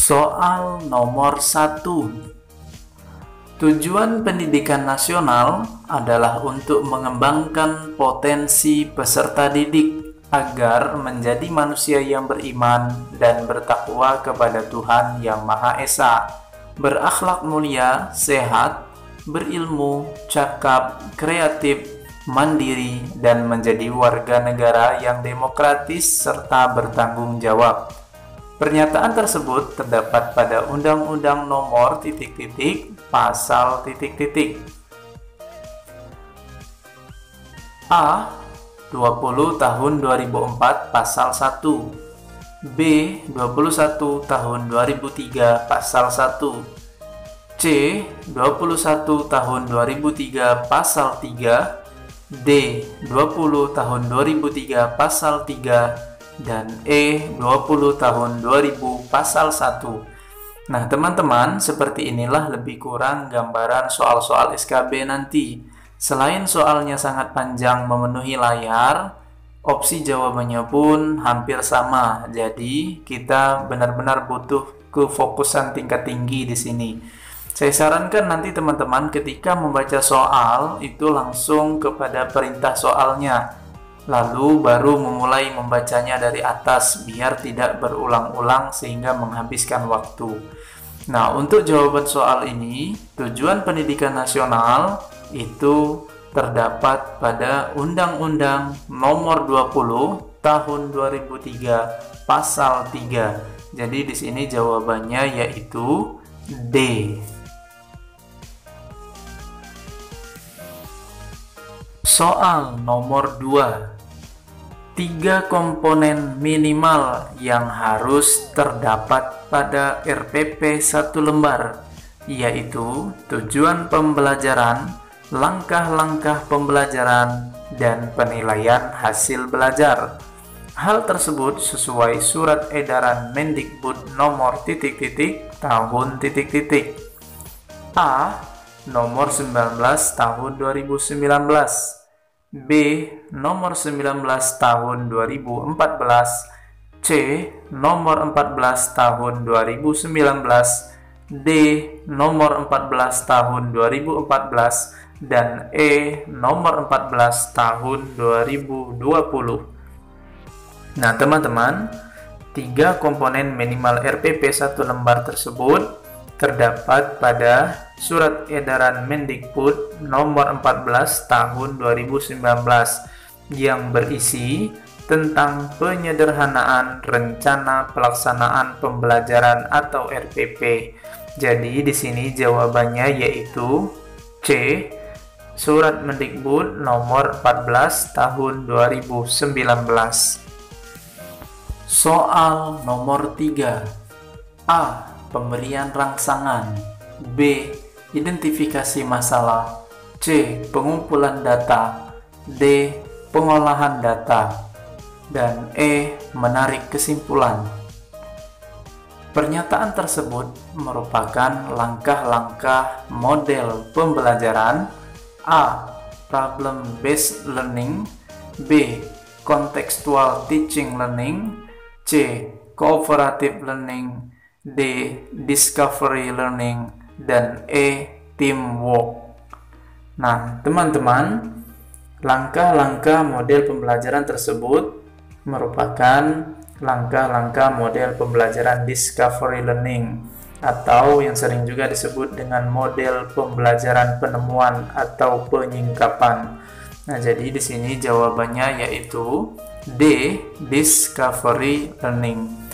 Soal nomor 1. Tujuan pendidikan nasional adalah untuk mengembangkan potensi peserta didik agar menjadi manusia yang beriman dan bertakwa kepada Tuhan Yang Maha Esa, berakhlak mulia, sehat, berilmu, cakap, kreatif, mandiri, dan menjadi warga negara yang demokratis serta bertanggung jawab. Pernyataan tersebut terdapat pada Undang-Undang Nomor Pasal A. 20 Tahun 2004 Pasal 1, B. 21 Tahun 2003 Pasal 1, C. 21 Tahun 2003 Pasal 3, D. 20 Tahun 2003 Pasal 3, dan E. 20 Tahun 2000 Pasal 1. Nah, teman-teman, seperti inilah lebih kurang gambaran soal-soal SKB nanti. Selain soalnya sangat panjang memenuhi layar, opsi jawabannya pun hampir sama. Jadi, kita benar-benar butuh kefokusan tingkat tinggi di sini. Saya sarankan nanti teman-teman ketika membaca soal itu langsung kepada perintah soalnya, lalu baru memulai membacanya dari atas biar tidak berulang-ulang sehingga menghabiskan waktu. Nah, untuk jawaban soal ini, tujuan pendidikan nasional itu terdapat pada Undang-Undang Nomor 20 Tahun 2003 Pasal 3. Jadi di sini jawabannya yaitu D. Soal nomor 2. 3 komponen minimal yang harus terdapat pada RPP 1 lembar, yaitu tujuan pembelajaran, langkah-langkah pembelajaran, dan penilaian hasil belajar. Hal tersebut sesuai Surat Edaran Mendikbud nomor ... tahun ... A. Nomor 19 tahun 2019, B. Nomor 19 tahun 2014, C. Nomor 14 tahun 2019, D. Nomor 14 tahun 2014, dan E. Nomor 14 tahun 2020. Nah, teman-teman, 3 komponen minimal RPP 1 lembar tersebut terdapat pada Surat Edaran Mendikbud nomor 14 tahun 2019 yang berisi tentang penyederhanaan rencana pelaksanaan pembelajaran atau RPP. Jadi di sini jawabannya yaitu C. Surat Mendikbud nomor 14 tahun 2019. Soal nomor 3. A. Pemberian rangsangan, B. Identifikasi masalah, C. Pengumpulan data, D. Pengolahan data, dan E. Menarik kesimpulan. Pernyataan tersebut merupakan langkah-langkah model pembelajaran A. Problem based learning, B. Contextual teaching learning, C. Cooperative learning, D. Discovery learning, dan E. Teamwork. Nah, teman-teman, langkah-langkah model pembelajaran tersebut merupakan langkah-langkah model pembelajaran discovery learning atau yang sering juga disebut dengan model pembelajaran penemuan atau penyingkapan. Nah, jadi di sini jawabannya yaitu D. Discovery learning.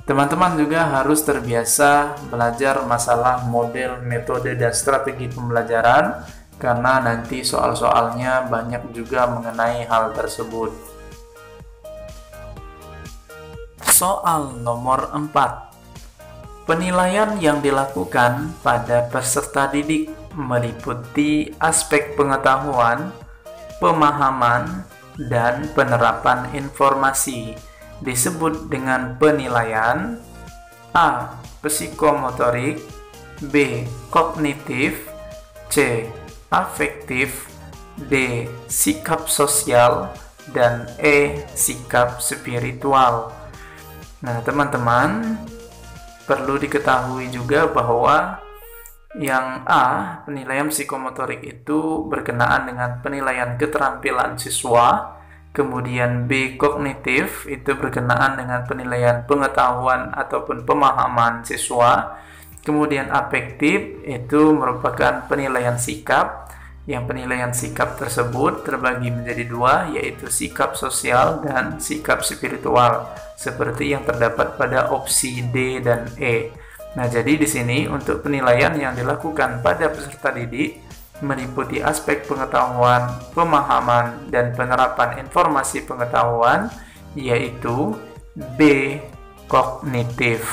Teman-teman juga harus terbiasa belajar masalah model, metode, dan strategi pembelajaran karena nanti soal-soalnya banyak juga mengenai hal tersebut. Soal nomor 4. Penilaian yang dilakukan pada peserta didik meliputi aspek pengetahuan, pemahaman, dan penerapan informasi. Disebut dengan penilaian A. Psikomotorik, B. Kognitif, C. Afektif, D. Sikap sosial, dan E. Sikap spiritual. Nah, teman-teman, Perlu diketahui juga bahwa yang A, penilaian psikomotorik itu berkenaan dengan penilaian keterampilan siswa, kemudian B, kognitif itu berkenaan dengan penilaian pengetahuan ataupun pemahaman siswa, kemudian afektif itu merupakan penilaian sikap, yang penilaian sikap tersebut terbagi menjadi dua, yaitu sikap sosial dan sikap spiritual, seperti yang terdapat pada opsi D dan E. Nah, jadi di sini untuk penilaian yang dilakukan pada peserta didik meliputi aspek pengetahuan, pemahaman, dan penerapan informasi pengetahuan, yaitu B, kognitif.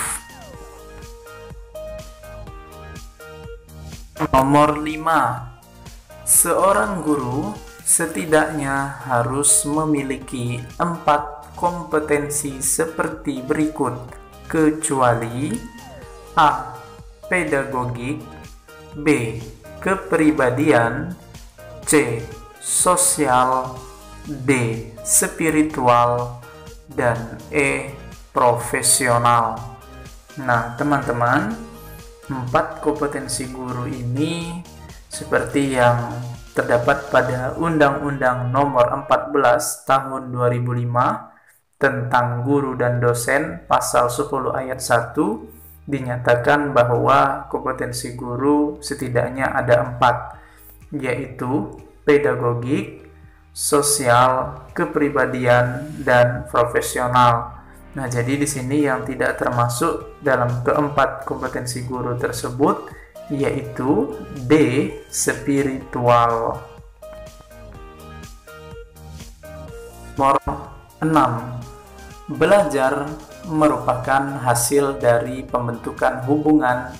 Nomor 5. Seorang guru setidaknya harus memiliki 4 kompetensi seperti berikut, kecuali A. Pedagogik, B. Kepribadian, C. Sosial, D. Spiritual, dan E. Profesional. Nah, teman-teman, 4 kompetensi guru ini seperti yang terdapat pada Undang-Undang Nomor 14 Tahun 2005 tentang guru dan dosen, pasal 10 ayat 1, dinyatakan bahwa kompetensi guru setidaknya ada 4, yaitu pedagogik, sosial, kepribadian, dan profesional. Nah, jadi di sini yang tidak termasuk dalam keempat kompetensi guru tersebut yaitu D, spiritual. Nomor 6. Belajar merupakan hasil dari pembentukan hubungan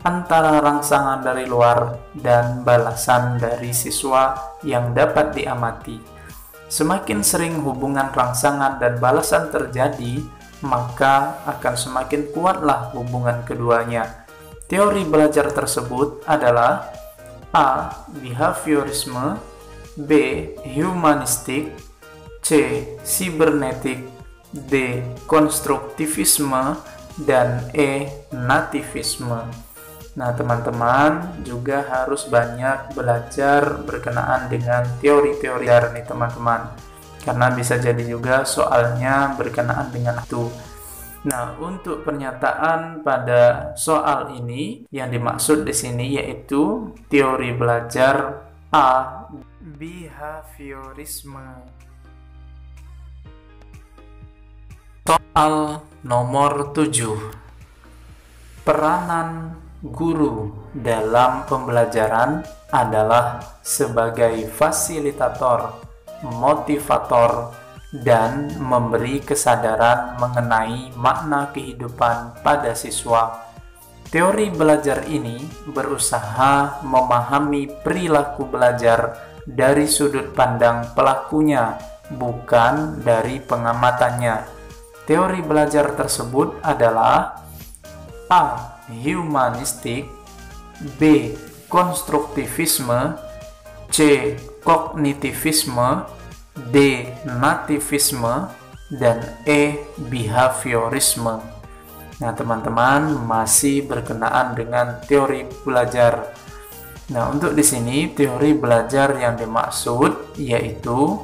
antara rangsangan dari luar dan balasan dari siswa yang dapat diamati. Semakin sering hubungan rangsangan dan balasan terjadi, maka akan semakin kuatlah hubungan keduanya. Teori belajar tersebut adalah A. Behaviorisme, B. Humanistik, C. Sibernetik, D. Konstruktivisme, dan E. Nativisme. Nah, teman-teman juga harus banyak belajar berkenaan dengan teori-teori nih teman-teman, karena bisa jadi juga soalnya berkenaan dengan itu. Nah, untuk pernyataan pada soal ini yang dimaksud di sini yaitu teori belajar A. Behaviorisme. Soal nomor 7. Peranan guru dalam pembelajaran adalah sebagai fasilitator, motivator, dan memberi kesadaran mengenai makna kehidupan pada siswa. Teori belajar ini berusaha memahami perilaku belajar dari sudut pandang pelakunya, bukan dari pengamatannya. Teori belajar tersebut adalah A. Humanistik, B. Konstruktivisme, C. Kognitivisme, D. Nativisme, dan E. Behaviorisme. Nah, teman-teman masih berkenaan dengan teori belajar. Nah, untuk di sini teori belajar yang dimaksud yaitu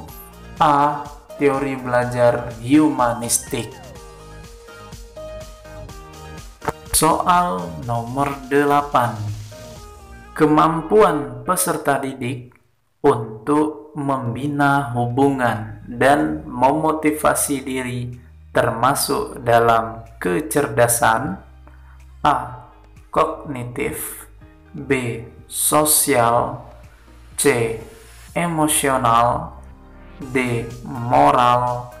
A. Teori belajar humanistik. Soal nomor 8. Kemampuan peserta didik untuk membina hubungan dan memotivasi diri termasuk dalam kecerdasan A. Kognitif, B. Sosial, C. Emosional, D. Moral,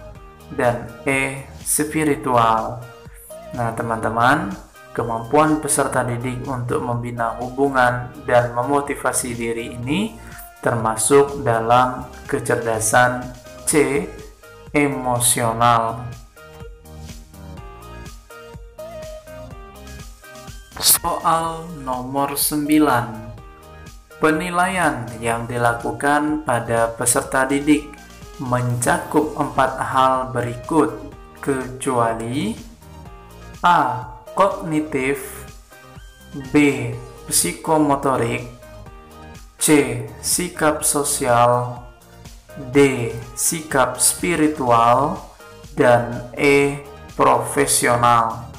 dan E. Spiritual. Nah, teman-teman, kemampuan peserta didik untuk membina hubungan dan memotivasi diri ini termasuk dalam kecerdasan C. Emosional. Soal nomor 9. Penilaian yang dilakukan pada peserta didik mencakup 4 hal berikut, kecuali A. kognitif, B. psikomotorik, C. sikap sosial, D. sikap spiritual, dan E. profesional.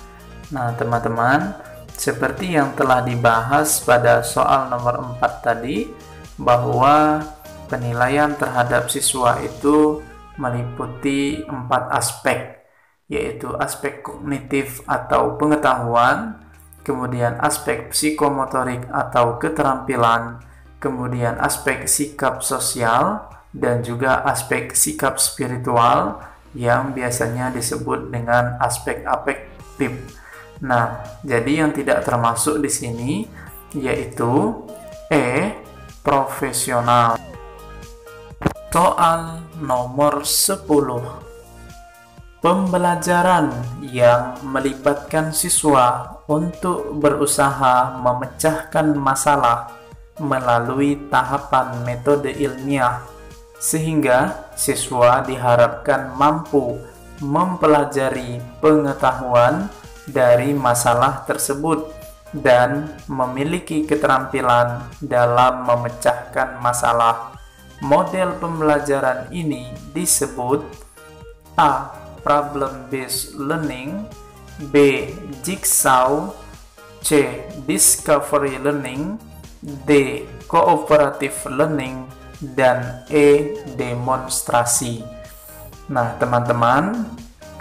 Nah, teman-teman, seperti yang telah dibahas pada soal nomor 4 tadi, bahwa penilaian terhadap siswa itu meliputi 4 aspek, yaitu aspek kognitif atau pengetahuan, kemudian aspek psikomotorik atau keterampilan, kemudian aspek sikap sosial, dan juga aspek sikap spiritual yang biasanya disebut dengan aspek afektif. Nah, jadi yang tidak termasuk di sini yaitu E. profesional. Soal nomor 10. Pembelajaran yang melibatkan siswa untuk berusaha memecahkan masalah melalui tahapan metode ilmiah, sehingga siswa diharapkan mampu mempelajari pengetahuan dari masalah tersebut dan memiliki keterampilan dalam memecahkan masalah. Model pembelajaran ini disebut A. problem based learning, B. jigsaw, C. discovery learning, D. cooperative learning, dan E. demonstrasi. Nah, teman-teman,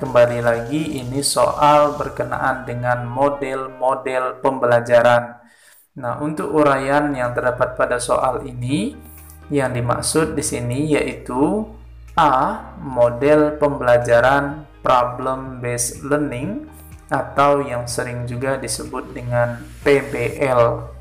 kembali lagi ini soal berkenaan dengan model-model pembelajaran. Nah, untuk uraian yang terdapat pada soal ini, yang dimaksud di sini yaitu A. model pembelajaran problem based learning atau yang sering juga disebut dengan PBL.